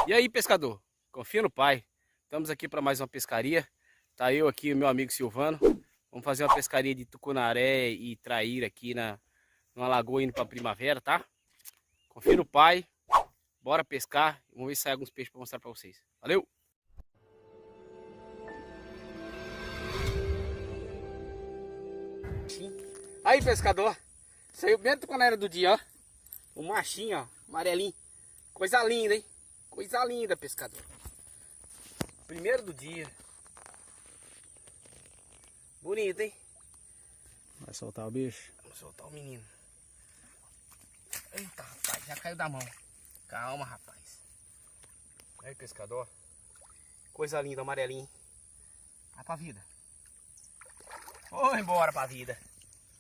E aí, pescador? Confia no pai. Estamos aqui para mais uma pescaria. Tá eu aqui, o meu amigo Silvano. Vamos fazer uma pescaria de tucunaré e traíra aqui numa lagoa indo para primavera, tá? Confia no pai. Bora pescar. Vamos ver se sai alguns peixes para mostrar para vocês. Valeu! Aí, pescador. Saiu bem tucunaré do dia, ó. O machinho, ó. Amarelinho. Coisa linda, hein? Coisa linda, pescador. Primeiro do dia. Bonito, hein? Vai soltar o bicho? Vamos soltar o menino. Eita, rapaz, já caiu da mão. Calma, rapaz. Aí, pescador. Coisa linda, amarelinho. Vai pra vida. Vou embora pra vida.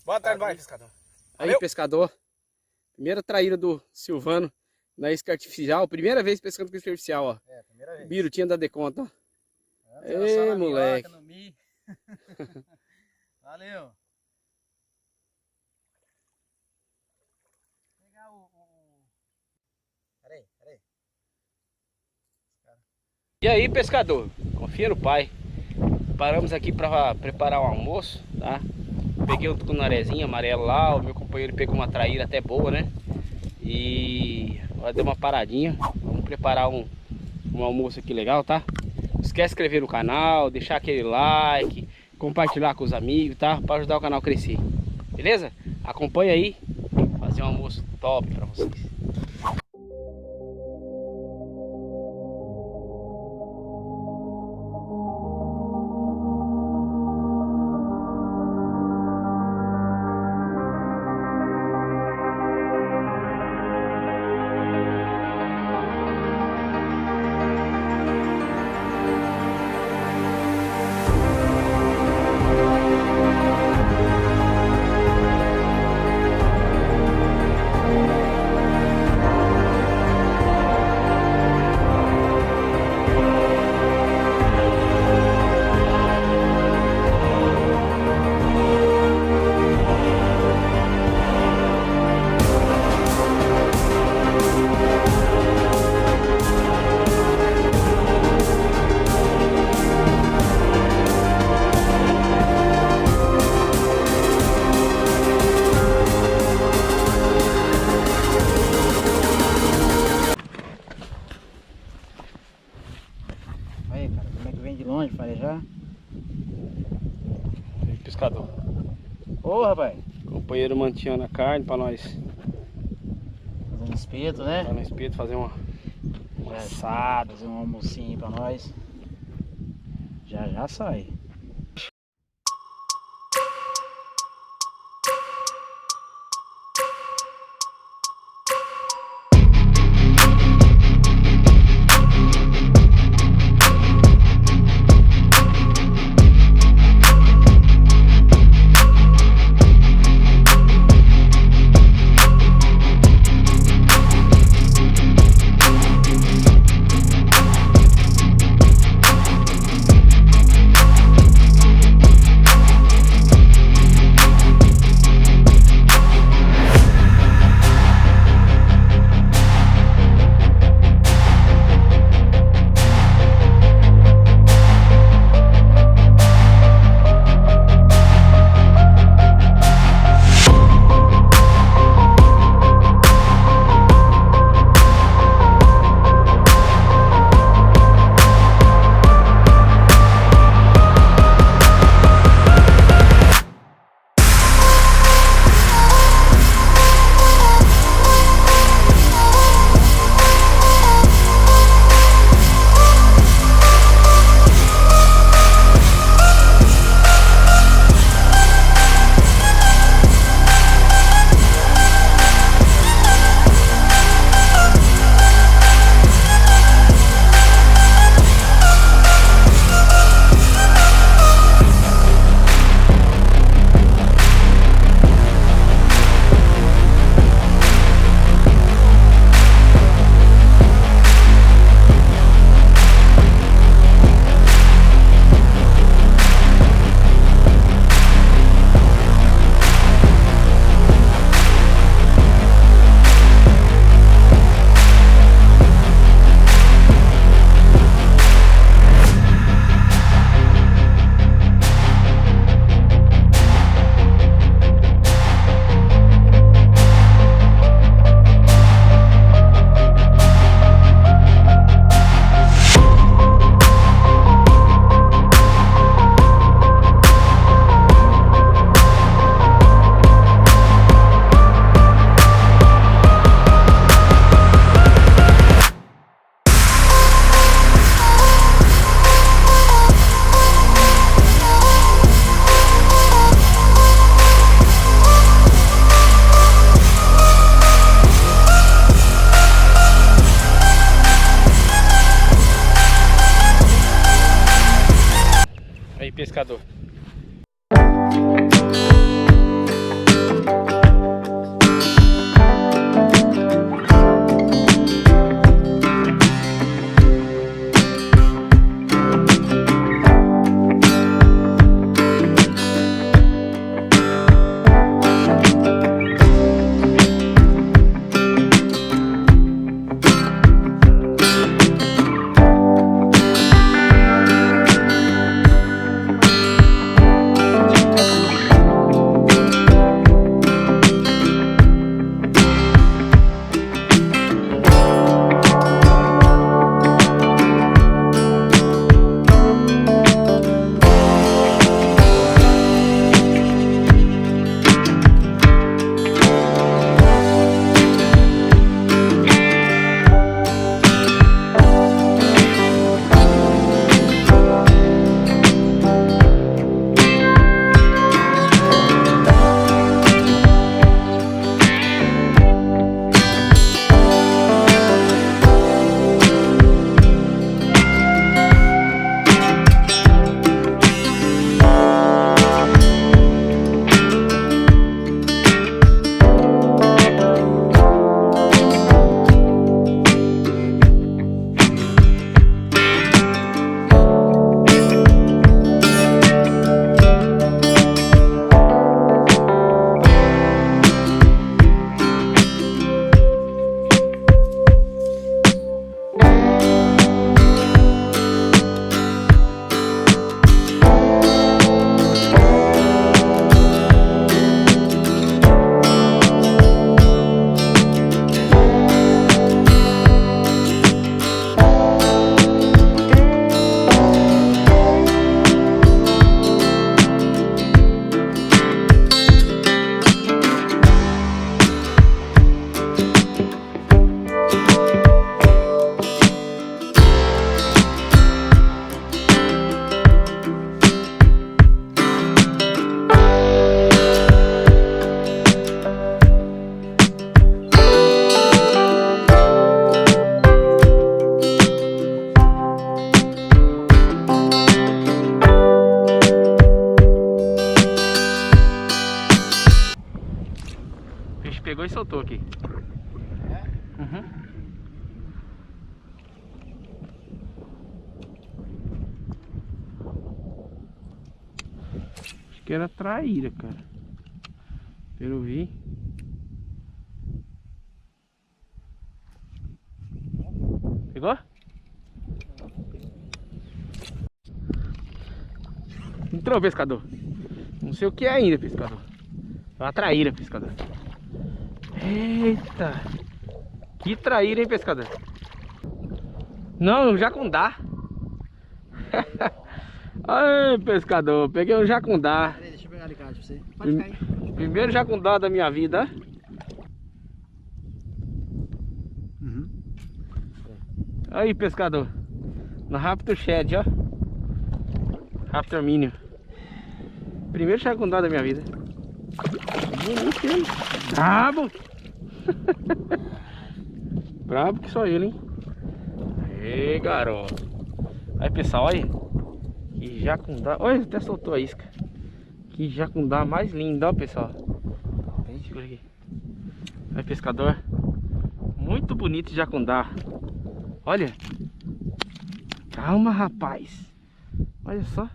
Boa tarde, vai, pescador. Aí, pescador. Primeira traíra do Silvano na isca artificial. Primeira vez pescando com isca artificial, ó. É, primeira vez. Birutinha da Deconta, ó. Ei, moleque. Valeu. Pegar Peraí. E aí, pescador? Confia no pai. Paramos aqui para preparar o almoço, tá? Peguei um tucunarezinho amarelo lá. O meu companheiro pegou uma traíra até boa, né? E agora deu uma paradinha. Vamos preparar um almoço aqui legal, tá? Não esquece de se inscrever no canal, deixar aquele like, compartilhar com os amigos, tá? Para ajudar o canal a crescer. Beleza? Acompanha aí. Fazer um almoço top para vocês. Aí, cara, como é que vem de longe, farejar? Aí, pescador. Ô, rapaz. Companheiro mantinha a carne para nós. Fazendo espeto, né? Lá no espeto fazer um assado. Fazer um almocinho pra nós. Já sai. pescador. Pegou e soltou aqui. É? Uhum. Acho que era traíra, cara. Pelo vi. Pegou? Entrou, pescador. Não sei o que é ainda, pescador. É uma traíra, pescador. Eita! Que traíra, hein, pescador? Não, um jacundá. Ai, pescador, peguei um jacundá. Peraí, deixa eu pegar o alicate pra você. Pode cair. Primeiro jacundá da minha vida. Uhum. Aí, pescador. No Raptor Shed, ó. Raptor Minion. Primeiro jacundá da minha vida. Bonito, hein? Brabo! Brabo que só ele, hein? Aê, garoto. Aí, pessoal, olha. Que jacundá. Olha, até soltou a isca. Que jacundá mais lindo, ó, pessoal. Segura aqui. Aí, pescador. Muito bonito jacundá. Olha. Calma, rapaz. Olha só.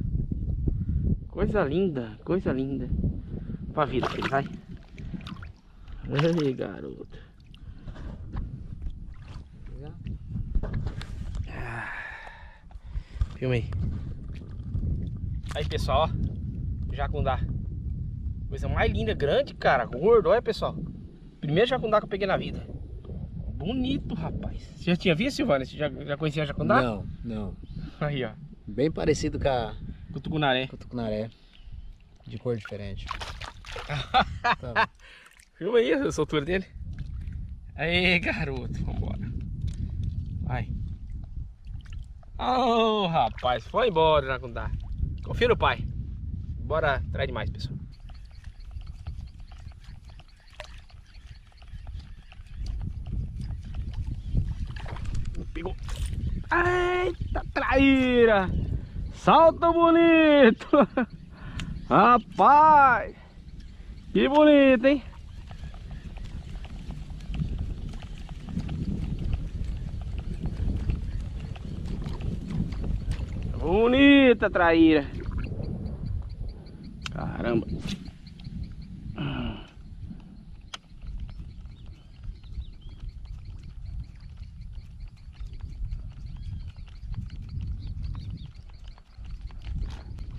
Coisa linda, coisa linda. Pra vida, filho, vai. Ai, garoto. Filma aí. Aí, pessoal, ó. Jacundá. Coisa mais linda, grande, cara. Gordo, olha, pessoal. Primeiro jacundá que eu peguei na vida. Bonito, rapaz. Você já tinha visto, Silvana? Você já conhecia jacundá? Não, não. Aí, ó. Bem parecido com a Tucunaré. tucunaré. De cor diferente. Tá bom. Filma aí a soltura dele. Aí, garoto. Vambora. Vai. Oh, rapaz. Foi embora, jacundá. Confira o pai. Bora atrás de mais, pessoal. Pegou. Eita, traíra. Salta bonito! Rapaz! Que bonito, hein? Bonita a traíra. Caramba.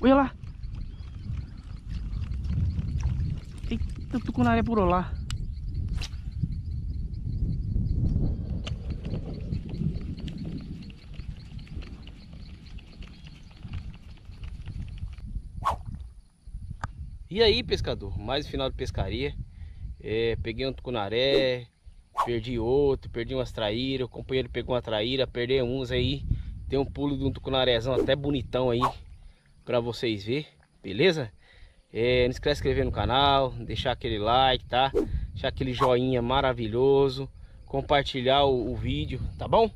Olha lá. Eita, tucunaré por lá. E aí, pescador, mais um final de pescaria. Peguei um tucunaré, perdi outro, perdi umas traíras. O companheiro pegou uma traíra, perdeu uns aí. Tem um pulo de um tucunarézão até bonitão aí pra vocês verem, beleza? Não esquece de se inscrever no canal, deixar aquele like, tá? Deixar aquele joinha maravilhoso, compartilhar o vídeo, tá bom?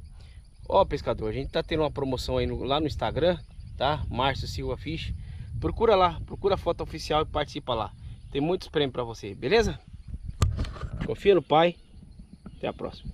Ó, pescador, a gente tá tendo uma promoção aí lá no Instagram, tá? Márcio Silva Fish. Procura lá, procura a foto oficial e participa lá. Tem muitos prêmios pra você, beleza? Confia no pai. Até a próxima.